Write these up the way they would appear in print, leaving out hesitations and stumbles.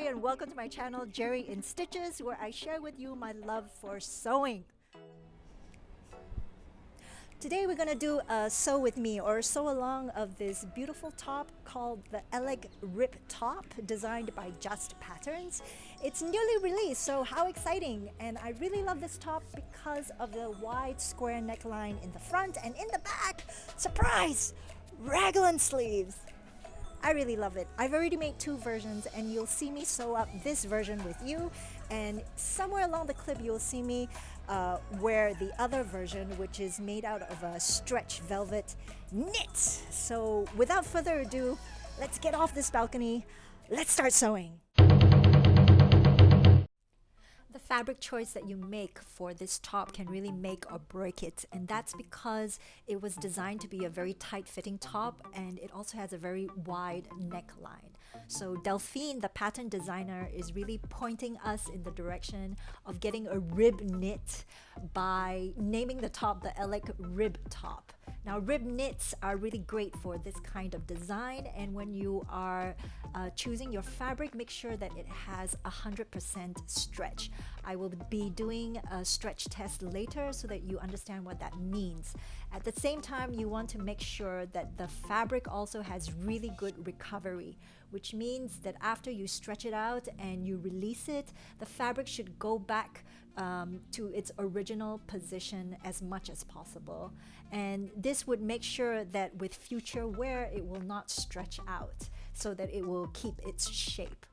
Geri and welcome to my channel Geri in Stitches, where I share with you my love for sewing. Today we're gonna do a sew with me or sew along of this beautiful top called the Alek Rib top, designed by Just Patterns. It's newly released, so how exciting! And I really love this top because of the wide square neckline in the front, and in the back, surprise, Raglan sleeves. I really love it. I've already made two versions and you'll see me sew up this version with you, and somewhere along the clip you'll see me wear the other version, which is made out of a stretch velvet knit. So without further ado, let's get off this balcony. Let's start sewing. The fabric choice that you make for this top can really make or break it, and that's because it was designed to be a very tight fitting top, and it also has a very wide neckline. So Delphine, the pattern designer, is really pointing us in the direction of getting a rib knit by naming the top the Alek Rib top. Now, rib knits are really great for this kind of design, and when you are choosing your fabric, make sure that it has 100% stretch. I will be doing a stretch test later so that you understand what that means. At the same time, you want to make sure that the fabric also has really good recovery, which means that after you stretch it out and you release it, the fabric should go back to its original position as much as possible. And this would make sure that with future wear, it will not stretch out, so that it will keep its shape.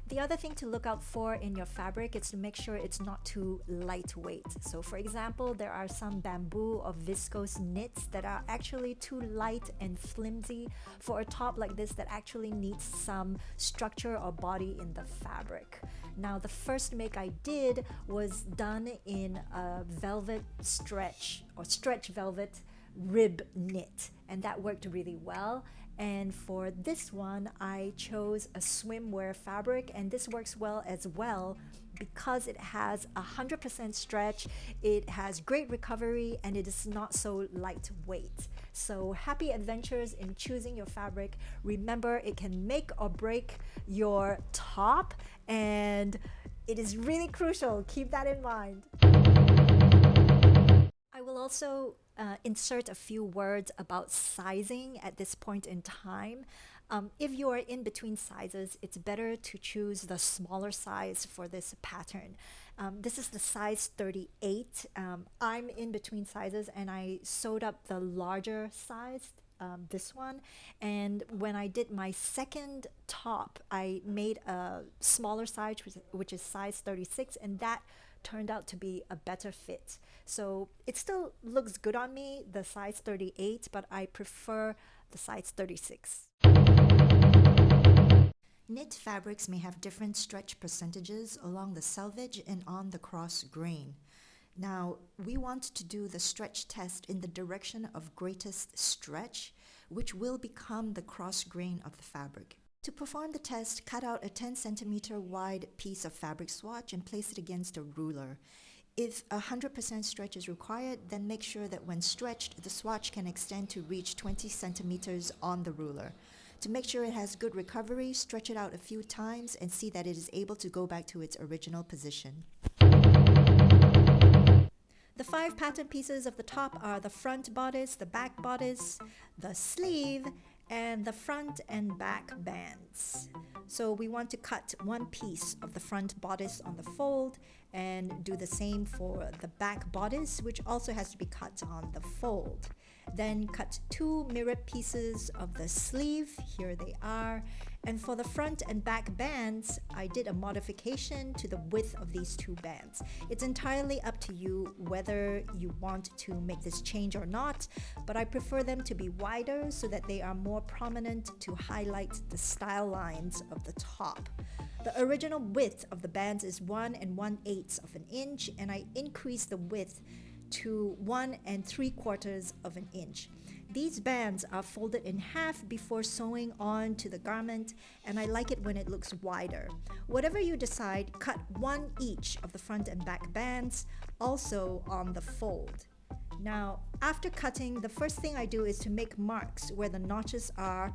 The other thing to look out for in your fabric is to make sure it's not too lightweight. So for example, there are some bamboo or viscose knits that are actually too light and flimsy for a top like this that actually needs some structure or body in the fabric. Now, the first make I did was done in a velvet stretch or stretch velvet rib knit, and that worked really well. And for this one, I chose a swimwear fabric, and this works well as well because it has 100% stretch, it has great recovery, and it is not so lightweight. So happy adventures in choosing your fabric. Remember, it can make or break your top, and it is really crucial. Keep that in mind. I will also insert a few words about sizing at this point in time. If you are in between sizes, it's better to choose the smaller size for this pattern. This is the size 38. I'm in between sizes and I sewed up the larger size, this one, and when I did my second top, I made a smaller size, which is size 36, and that turned out to be a better fit. So it still looks good on me, the size 38, but I prefer the size 36. Knit fabrics may have different stretch percentages along the selvage and on the cross grain. Now, we want to do the stretch test in the direction of greatest stretch, which will become the cross grain of the fabric. To perform the test, cut out a 10 centimeter wide piece of fabric swatch and place it against a ruler. If 100% stretch is required, then make sure that when stretched, the swatch can extend to reach 20 centimeters on the ruler. To make sure it has good recovery, stretch it out a few times and see that it is able to go back to its original position. The 5 pattern pieces of the top are the front bodice, the back bodice, the sleeve, and the front and back bands. So we want to cut one piece of the front bodice on the fold and do the same for the back bodice, which also has to be cut on the fold. Then cut 2 mirror pieces of the sleeve, here they are. And for the front and back bands, I did a modification to the width of these 2 bands. It's entirely up to you whether you want to make this change or not, but I prefer them to be wider so that they are more prominent to highlight the style lines of the top. The original width of the bands is 1 1/8 of an inch, and I increased the width to 1 3/4 of an inch. These bands are folded in half before sewing on to the garment, and I like it when it looks wider. Whatever you decide, cut 1 each of the front and back bands, also on the fold. Now, after cutting, the first thing I do is to make marks where the notches are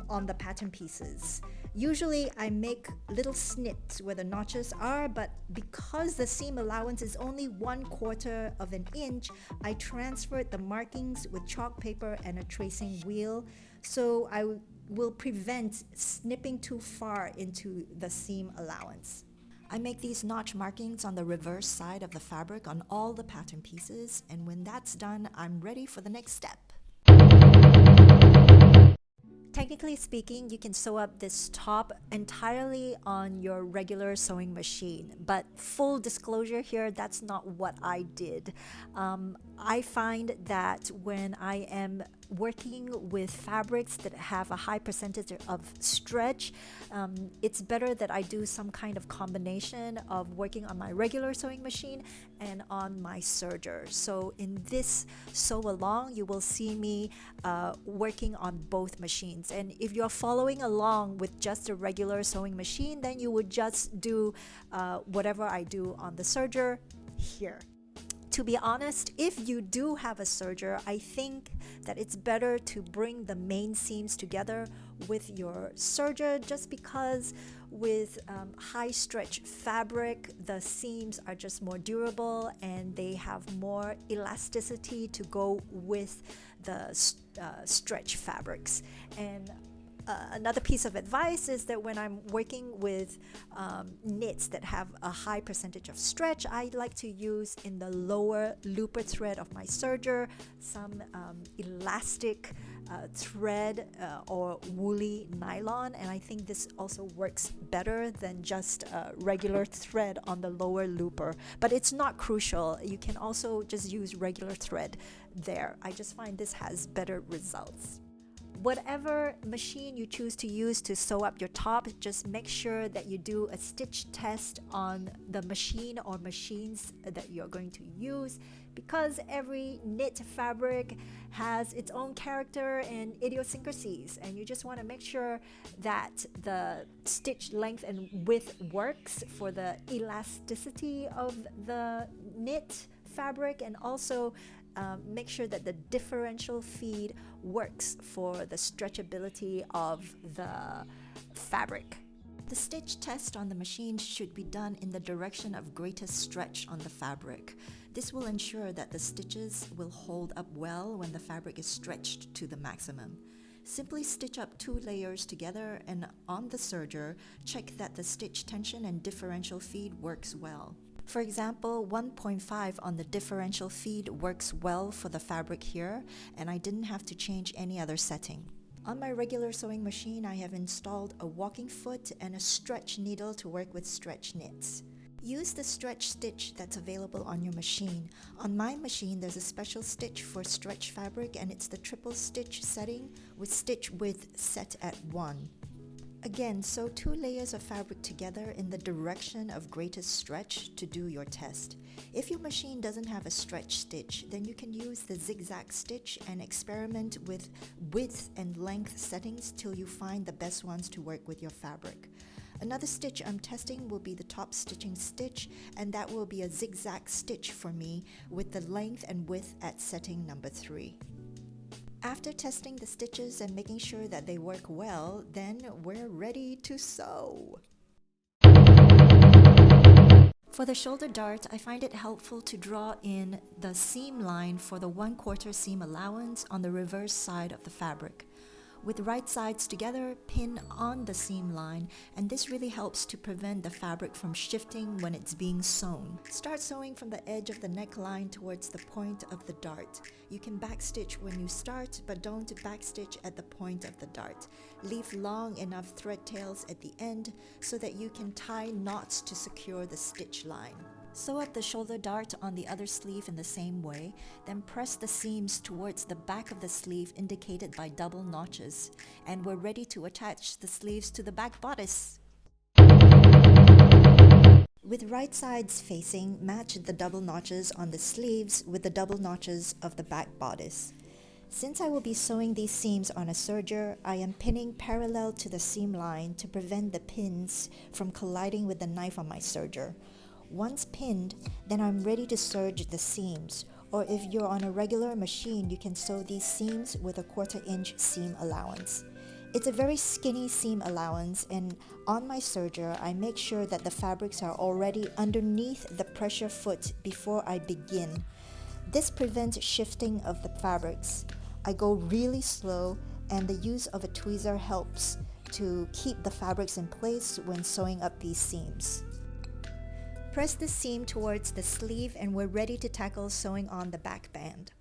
on the pattern pieces. Usually I make little snips where the notches are, but because the seam allowance is only 1/4 of an inch, I transferred the markings with chalk paper and a tracing wheel, so I will prevent snipping too far into the seam allowance. I make these notch markings on the reverse side of the fabric on all the pattern pieces, and when that's done, I'm ready for the next step. Technically speaking, you can sew up this top entirely on your regular sewing machine, but full disclosure here, that's not what I did. I find that when I am working with fabrics that have a high percentage of stretch, it's better that I do some kind of combination of working on my regular sewing machine and on my serger. So in this sew along, you will see me working on both machines. And if you're following along with just a regular sewing machine, then you would just do whatever I do on the serger here. To be honest, if you do have a serger, I think that it's better to bring the main seams together with your serger, just because with high stretch fabric, the seams are just more durable and they have more elasticity to go with the stretch fabrics. And another piece of advice is that when I'm working with knits that have a high percentage of stretch, I like to use in the lower looper thread of my serger some elastic thread or woolly nylon, and I think this also works better than just regular thread on the lower looper. But it's not crucial, you can also just use regular thread there. I just find this has better results. Whatever machine you choose to use to sew up your top, just make sure that you do a stitch test on the machine or machines that you're going to use, because every knit fabric has its own character and idiosyncrasies, and you just want to make sure that the stitch length and width works for the elasticity of the knit fabric, and also make sure that the differential feed works for the stretchability of the fabric. The stitch test on the machine should be done in the direction of greatest stretch on the fabric. This will ensure that the stitches will hold up well when the fabric is stretched to the maximum. Simply stitch up 2 layers together, and on the serger, check that the stitch tension and differential feed works well. For example, 1.5 on the differential feed works well for the fabric here, and I didn't have to change any other setting. On my regular sewing machine, I have installed a walking foot and a stretch needle to work with stretch knits. Use the stretch stitch that's available on your machine. On my machine, there's a special stitch for stretch fabric, and it's the triple stitch setting with stitch width set at 1. Again, sew 2 layers of fabric together in the direction of greatest stretch to do your test. If your machine doesn't have a stretch stitch, then you can use the zigzag stitch and experiment with width and length settings till you find the best ones to work with your fabric. Another stitch I'm testing will be the top stitching stitch, and that will be a zigzag stitch for me with the length and width at setting number 3. After testing the stitches and making sure that they work well, then we're ready to sew. For the shoulder dart, I find it helpful to draw in the seam line for the 1/4 seam allowance on the reverse side of the fabric. With right sides together, pin on the seam line, and this really helps to prevent the fabric from shifting when it's being sewn. Start sewing from the edge of the neckline towards the point of the dart. You can backstitch when you start, but don't backstitch at the point of the dart. Leave long enough thread tails at the end so that you can tie knots to secure the stitch line. Sew up the shoulder dart on the other sleeve in the same way, then press the seams towards the back of the sleeve indicated by double notches, and we're ready to attach the sleeves to the back bodice. With right sides facing, match the double notches on the sleeves with the double notches of the back bodice. Since I will be sewing these seams on a serger, I am pinning parallel to the seam line to prevent the pins from colliding with the knife on my serger. Once pinned, then I'm ready to serge the seams, or if you're on a regular machine, you can sew these seams with a 1/4 inch seam allowance. It's a very skinny seam allowance, and on my serger, I make sure that the fabrics are already underneath the pressure foot before I begin. This prevents shifting of the fabrics. I go really slow, and the use of a tweezer helps to keep the fabrics in place when sewing up these seams. Press the seam towards the sleeve and we're ready to tackle sewing on the back band.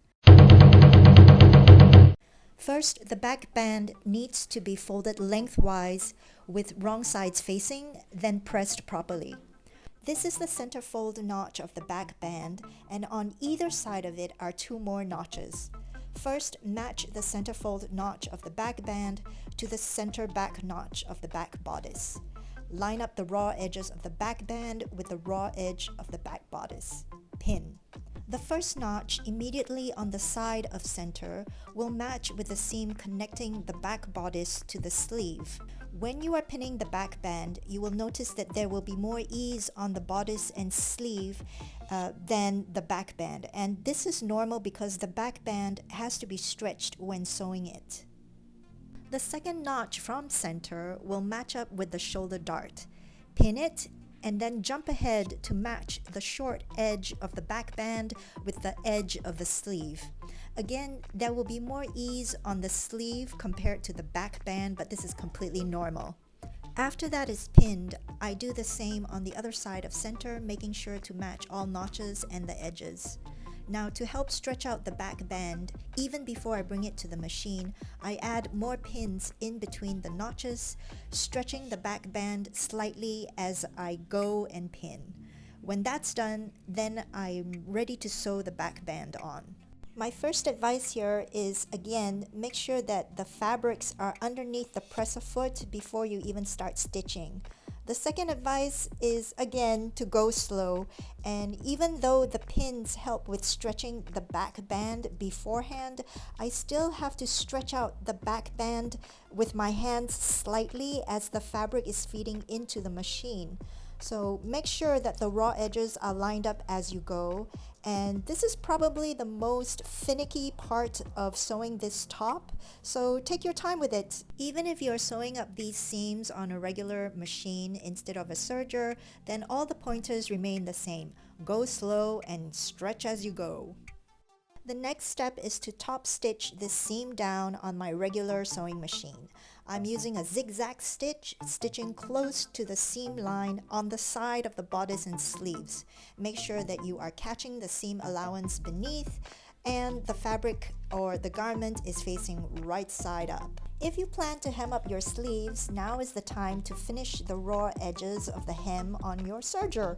First, the back band needs to be folded lengthwise with wrong sides facing, then pressed properly. This is the center fold notch of the back band, and on either side of it are 2 more notches. First, match the center fold notch of the back band to the center back notch of the back bodice. Line up the raw edges of the back band with the raw edge of the back bodice. Pin. The first notch immediately on the side of center will match with the seam connecting the back bodice to the sleeve. When you are pinning the back band, you will notice that there will be more ease on the bodice and sleeve than the back band, and this is normal because the back band has to be stretched when sewing it. The second notch from center will match up with the shoulder dart. Pin it and then jump ahead to match the short edge of the back band with the edge of the sleeve. Again, there will be more ease on the sleeve compared to the back band, but this is completely normal. After that is pinned, I do the same on the other side of center, making sure to match all notches and the edges. Now, to help stretch out the back band, even before I bring it to the machine, I add more pins in between the notches, stretching the back band slightly as I go and pin. When that's done, then I'm ready to sew the back band on. My first advice here is, again, make sure that the fabrics are underneath the presser foot before you even start stitching. The second advice is, again, to go slow, and even though the pins help with stretching the back band beforehand, I still have to stretch out the back band with my hands slightly as the fabric is feeding into the machine. So make sure that the raw edges are lined up as you go, and this is probably the most finicky part of sewing this top, so take your time with it. Even if you're sewing up these seams on a regular machine instead of a serger, then all the pointers remain the same. Go slow and stretch as you go. The next step is to top stitch this seam down on my regular sewing machine. I'm using a zigzag stitch, stitching close to the seam line on the side of the bodice and sleeves. Make sure that you are catching the seam allowance beneath and the fabric or the garment is facing right side up. If you plan to hem up your sleeves, now is the time to finish the raw edges of the hem on your serger.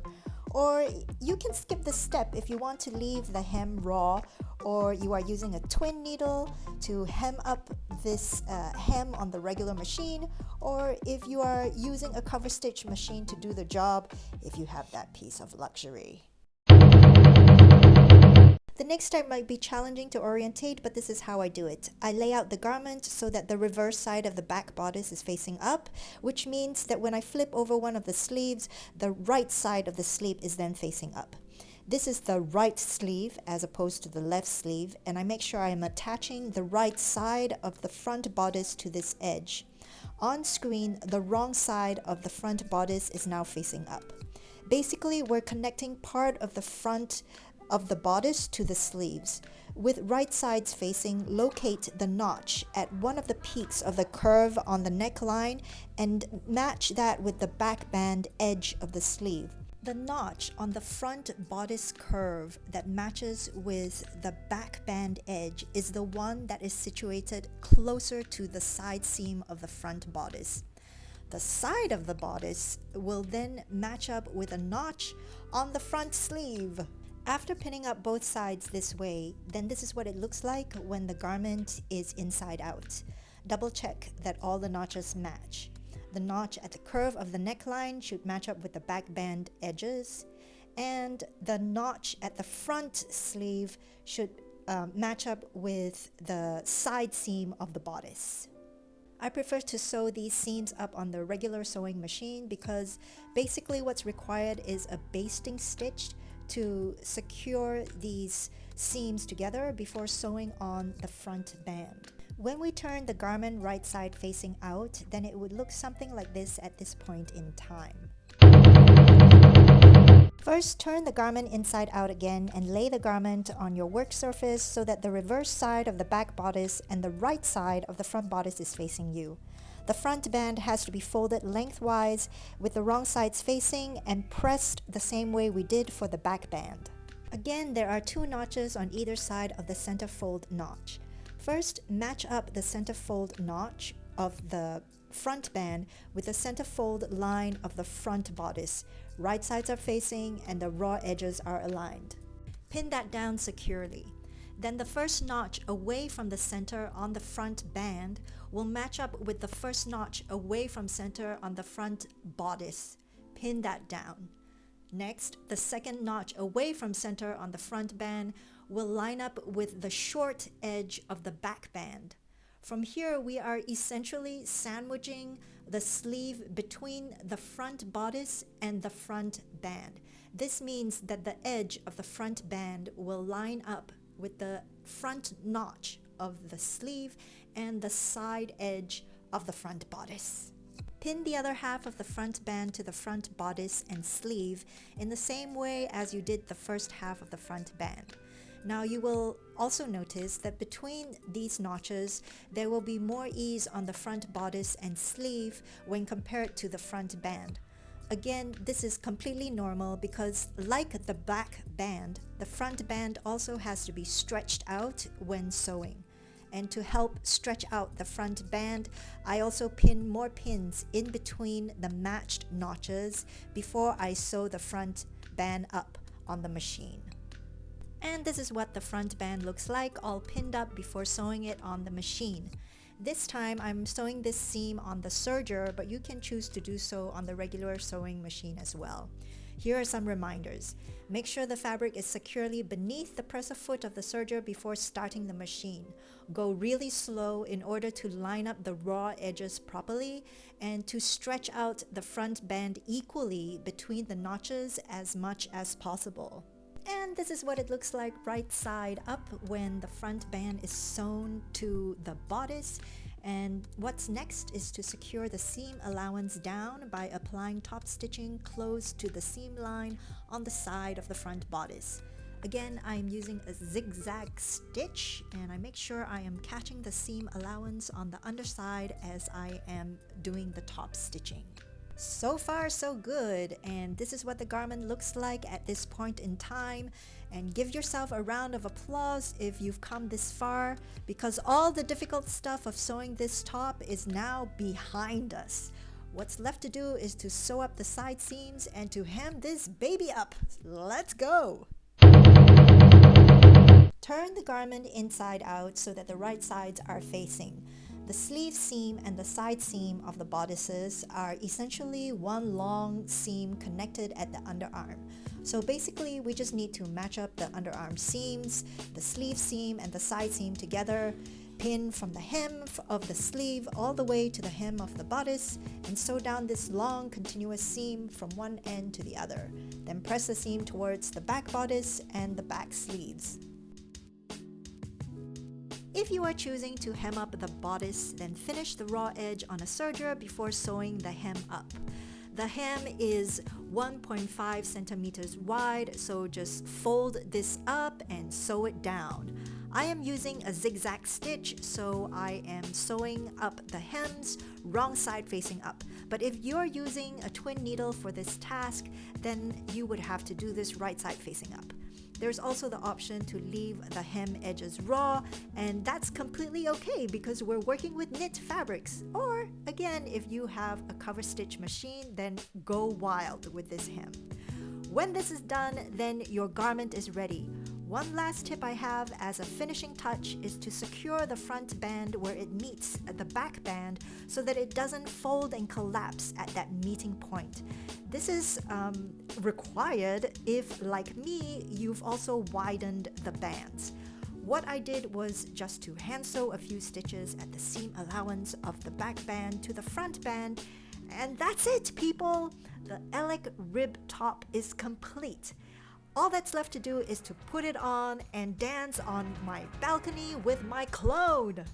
Or you can skip this step if you want to leave the hem raw, or you are using a twin needle to hem up this hem on the regular machine, or if you are using a cover stitch machine to do the job, if you have that piece of luxury. The next step might be challenging to orientate, but this is how I do it. I lay out the garment so that the reverse side of the back bodice is facing up, which means that when I flip over one of the sleeves, the right side of the sleeve is then facing up. This is the right sleeve as opposed to the left sleeve, and I make sure I am attaching the right side of the front bodice to this edge. On screen, the wrong side of the front bodice is now facing up. Basically, we're connecting part of the front of the bodice to the sleeves. With right sides facing, locate the notch at one of the peaks of the curve on the neckline and match that with the back band edge of the sleeve. The notch on the front bodice curve that matches with the back band edge is the one that is situated closer to the side seam of the front bodice. The side of the bodice will then match up with a notch on the front sleeve. After pinning up both sides this way, then this is what it looks like when the garment is inside out. Double check that all the notches match. The notch at the curve of the neckline should match up with the back band edges, and the notch at the front sleeve should match up with the side seam of the bodice. I prefer to sew these seams up on the regular sewing machine because basically what's required is a basting stitch to secure these seams together before sewing on the front band. When we turn the garment right side facing out, then it would look something like this at this point in time. First, turn the garment inside out again and lay the garment on your work surface so that the reverse side of the back bodice and the right side of the front bodice is facing you. The front band has to be folded lengthwise with the wrong sides facing and pressed the same way we did for the back band. Again, there are 2 notches on either side of the center fold notch. First, match up the center fold notch of the front band with the center fold line of the front bodice. Right sides are facing and the raw edges are aligned. Pin that down securely. Then the first notch away from the center on the front band will match up with the first notch away from center on the front bodice. Pin that down. Next, the second notch away from center on the front band will line up with the short edge of the back band. From here, we are essentially sandwiching the sleeve between the front bodice and the front band. This means that the edge of the front band will line up with the front notch of the sleeve and the side edge of the front bodice. Pin the other half of the front band to the front bodice and sleeve in the same way as you did the first half of the front band. Now you will also notice that between these notches, there will be more ease on the front bodice and sleeve when compared to the front band. Again, this is completely normal because like the back band, the front band also has to be stretched out when sewing. And to help stretch out the front band, I also pin more pins in between the matched notches before I sew the front band up on the machine. And this is what the front band looks like, all pinned up before sewing it on the machine. This time I'm sewing this seam on the serger, but you can choose to do so on the regular sewing machine as well. Here are some reminders. Make sure the fabric is securely beneath the presser foot of the serger before starting the machine. Go really slow in order to line up the raw edges properly and to stretch out the front band equally between the notches as much as possible. And this is what it looks like right side up when the front band is sewn to the bodice. And what's next is to secure the seam allowance down by applying top stitching close to the seam line on the side of the front bodice. Again, I'm using a zigzag stitch and I make sure I am catching the seam allowance on the underside as I am doing the top stitching. So far so good, and this is what the garment looks like at this point in time. And give yourself a round of applause if you've come this far, because all the difficult stuff of sewing this top is now behind us. What's left to do is to sew up the side seams and to hem this baby up. Let's go! Turn the garment inside out so that the right sides are facing. The sleeve seam and the side seam of the bodices are essentially one long seam connected at the underarm. So basically, we just need to match up the underarm seams, the sleeve seam and the side seam together, pin from the hem of the sleeve all the way to the hem of the bodice, and sew down this long continuous seam from one end to the other. Then press the seam towards the back bodice and the back sleeves. If you are choosing to hem up the bodice, then finish the raw edge on a serger before sewing the hem up. The hem is 1.5 centimeters wide, so just fold this up and sew it down. I am using a zigzag stitch, so I am sewing up the hems wrong side facing up. But if you're using a twin needle for this task, then you would have to do this right side facing up. There's also the option to leave the hem edges raw, and that's completely okay because we're working with knit fabrics. Or again, if you have a cover stitch machine, then go wild with this hem. When this is done, then your garment is ready. One last tip I have as a finishing touch is to secure the front band where it meets the back band so that it doesn't fold and collapse at that meeting point. This is required if, like me, you've also widened the bands. What I did was just to hand sew a few stitches at the seam allowance of the back band to the front band, and that's it, people! The Alek Rib top is complete. All that's left to do is to put it on and dance on my balcony with my clone.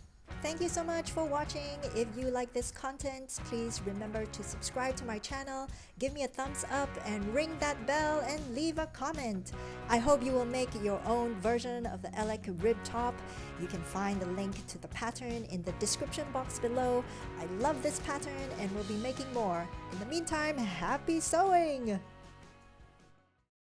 Thank you so much for watching. If you like this content, please remember to subscribe to my channel, give me a thumbs up, and ring that bell and leave a comment. I hope you will make your own version of the Alek Rib top. You can find the link to the pattern in the description box below. I love this pattern and will be making more. In the meantime, happy sewing!